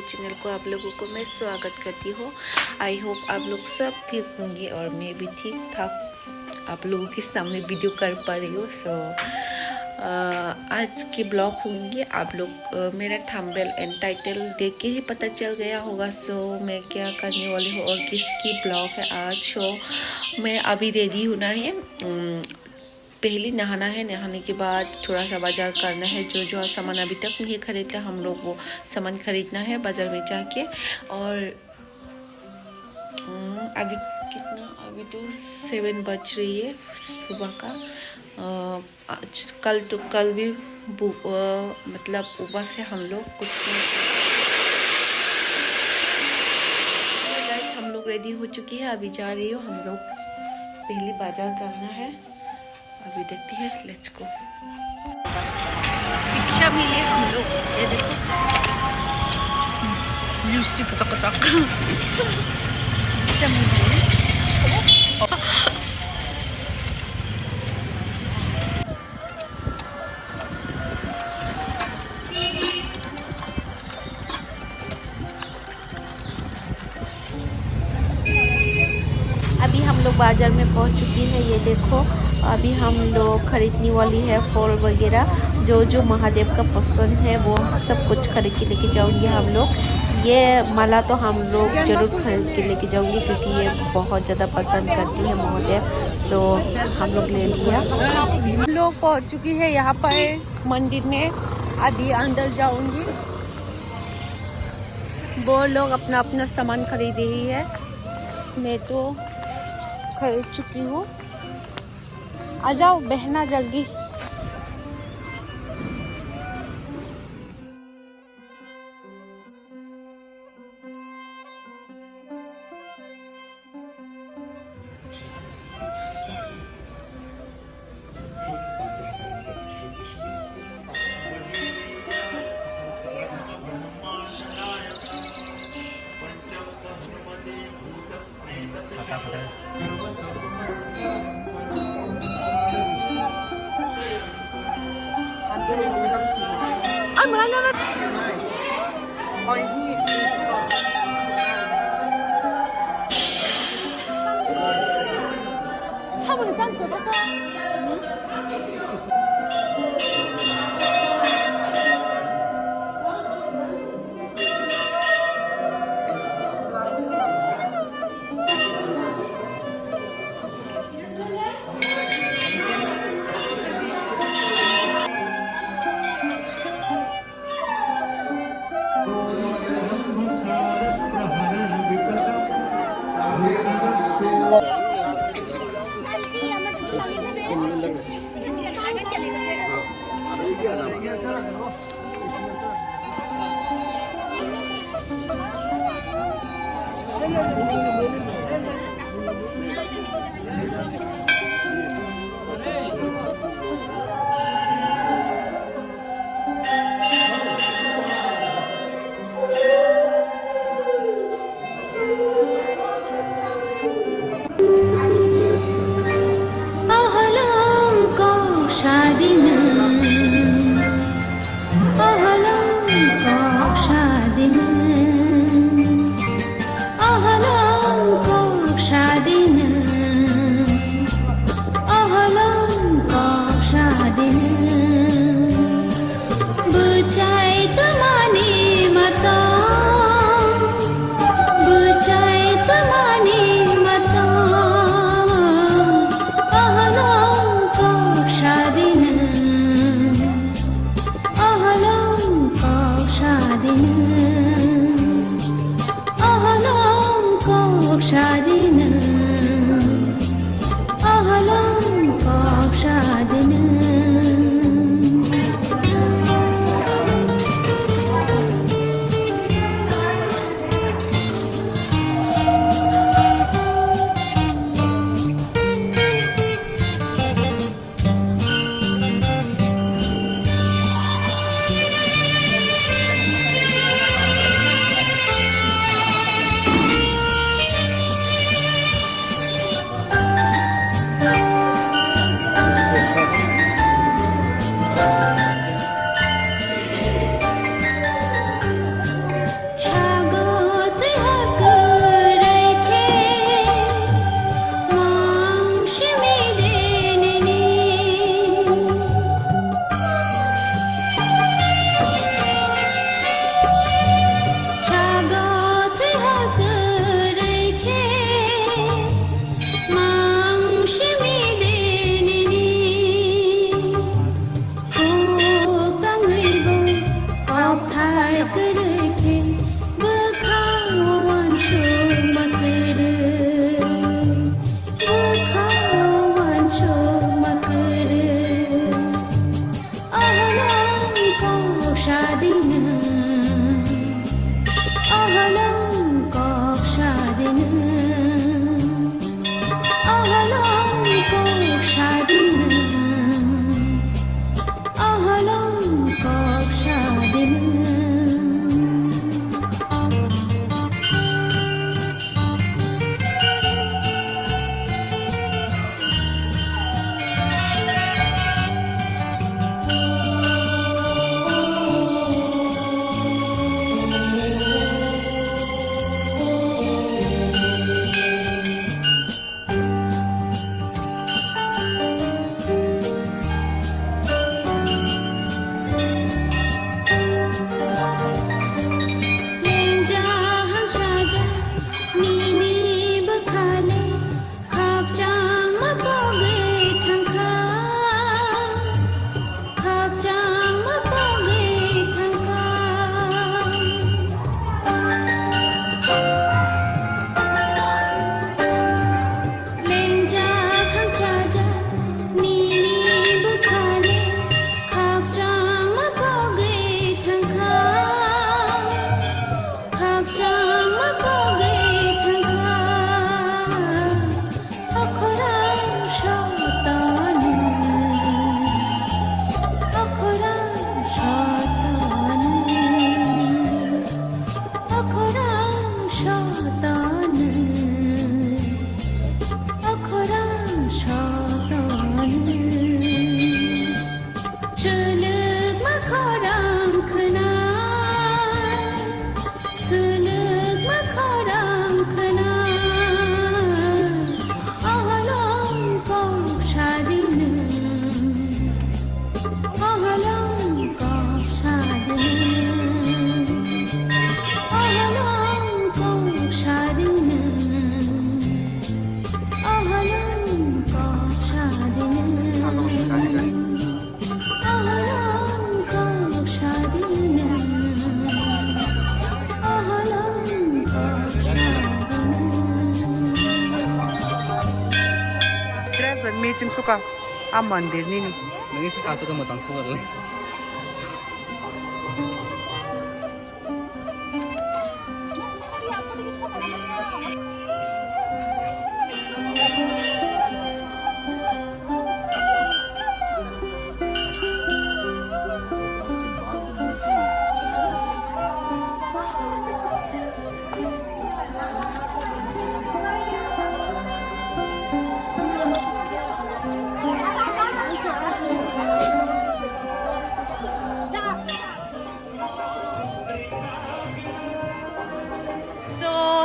Channel को आप लोगों को मैं स्वागत करती हूँ। आई होप आप लोग सब ठीक होंगे और मैं भी ठीक ठाक आप लोगों के सामने वीडियो कर पा रही हूँ। आज के ब्लॉग होंगे आप लोग मेरा थंबनेल एंड टाइटल देख के ही पता चल गया होगा। मैं क्या करने वाली हूँ और किसकी ब्लॉग है आज। मैं अभी रेडी होना है, पहले नहाना है, नहाने के बाद थोड़ा सा बाज़ार करना है। जो सामान अभी तक नहीं खरीदा हम लोग वो सामान खरीदना है बाज़ार में जाके। और अभी तो 7 बज रही है सुबह का। कल भी मतलब उपवास है हम लोग कुछ गाइस। हम लोग रेडी हो चुकी है, अभी जा रही हो हम लोग पहले बाज़ार करना है। अभी देखते हैं, लेट्स गो। रिक्शा मिले हम लोग, ये देखो म्यूजिक कचक रिक्शा मिले। अभी हम लोग बाज़ार में पहुंच चुकी है। ये देखो अभी हम लोग खरीदने वाली है फल वगैरह, जो महादेव का पसंद है वो सब कुछ खरीद के लेके जाऊंगी हम लोग। ये माला तो हम लोग ज़रूर खरीद के लेके जाऊंगी क्योंकि ये बहुत ज़्यादा पसंद करती है महादेव। हम लोग ले लिया। हम लोग पहुंच चुकी है यहाँ पर मंदिर में। अभी अंदर जाऊंगी। वो लोग अपना अपना सामान खरीद रही है, मैं तो खरीद चुकी हूँ। आ जाओ बहना जल्दी। 사부님 짠 그거 샀다. शादी में surat mecim suka amandir nini. Nangi suka suka matang suka dulu.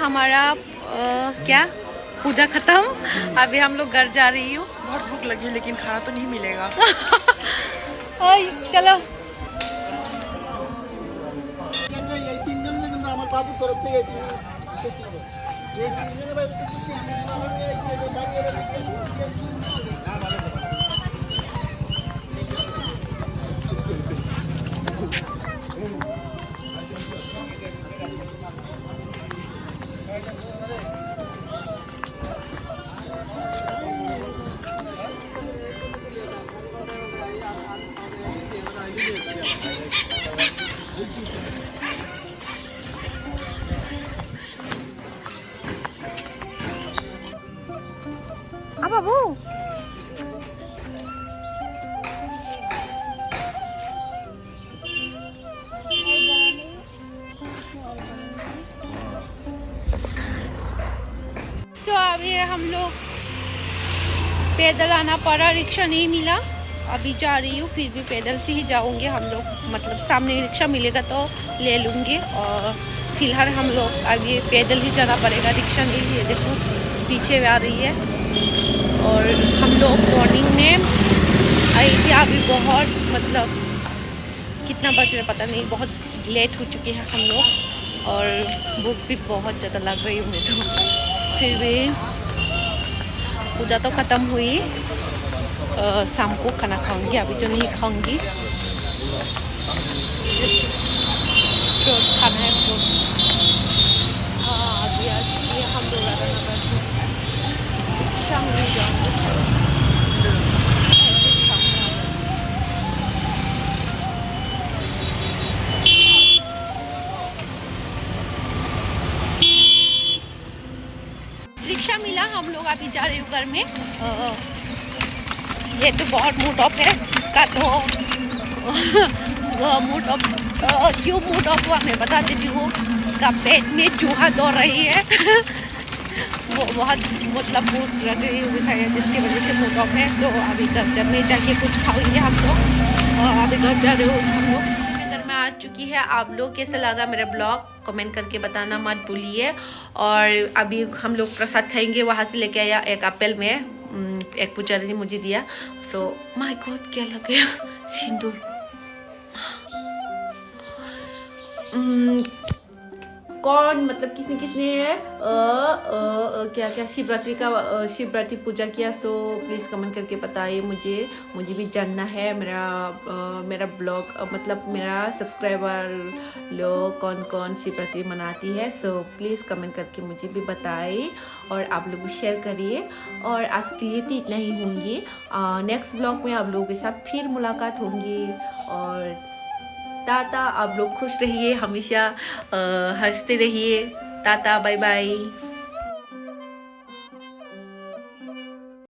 हमारा क्या पूजा खत्म। अभी हम लोग घर जा रही हूँ। बहुत भूख लगी है लेकिन खाना तो नहीं मिलेगा। चलो बाबू अभी हम लोग पैदल आना पड़ा, रिक्शा नहीं मिला। अभी जा रही हूँ, फिर भी पैदल से ही जाऊंगे हम लोग। मतलब सामने रिक्शा मिलेगा तो ले लूँगी और फिलहाल हम लोग अभी पैदल ही जाना पड़ेगा, रिक्शा नहीं है। देखो पीछे आ रही है। और हम लोग मॉर्निंग में आई थी, अभी बहुत मतलब कितना बज रहा पता नहीं, बहुत लेट हो चुके हैं हम लोग और भूख भी बहुत ज़्यादा लग रही है तो। फिर भी पूजा तो ख़त्म हुई, शाम को खाना खाऊंगी, अभी तो नहीं खाऊंगी। फ्रूट खाना है, फ्रूट। हाँ अभी आ चुकी है, हम लोग शाम में जाऊँगे। रिक्शा मिला, हम लोग अभी जा रहे हैं घर में। ये तो बहुत मूड ऑफ है इसका, तो मूड ऑफ क्यों मूड ऑफ हुआ मैं बता देती हूँ। इसका पेट में चूहा दौड़ रही है वो बहुत मतलब मूड लग रही है जिसकी वजह से मूड ऑफ है। तो अभी घर जब में जाके कुछ खाएंगे हम लोग। और अभी घर जा रहे हो हम लोग, घर में आ चुकी है। आप लोग कैसा लगा मेरा ब्लॉग कमेंट करके बताना मत भूलिए। और अभी हम लोग प्रसाद खाएंगे, वहाँ से लेके आया एक एप्पल में, एक पुजारी ने मुझे दिया। सो माय गॉड क्या लग गया सिंदूर। कौन मतलब किसने किसने क्या क्या शिवरात्रि पूजा किया, सो प्लीज़ कमेंट करके बताइए मुझे भी जानना है। मेरा ब्लॉग मतलब मेरा सब्सक्राइबर लोग कौन कौन शिवरात्रि मनाती है, सो प्लीज़ कमेंट करके मुझे भी बताइए और आप लोग भी शेयर करिए। और आज के लिए तो इतना ही होंगी। नेक्स्ट ब्लॉग में आप लोगों के साथ फिर मुलाकात होंगी। और टाटा, आप लोग खुश रहिए, हमेशा हंसते रहिए। Tata, bye bye.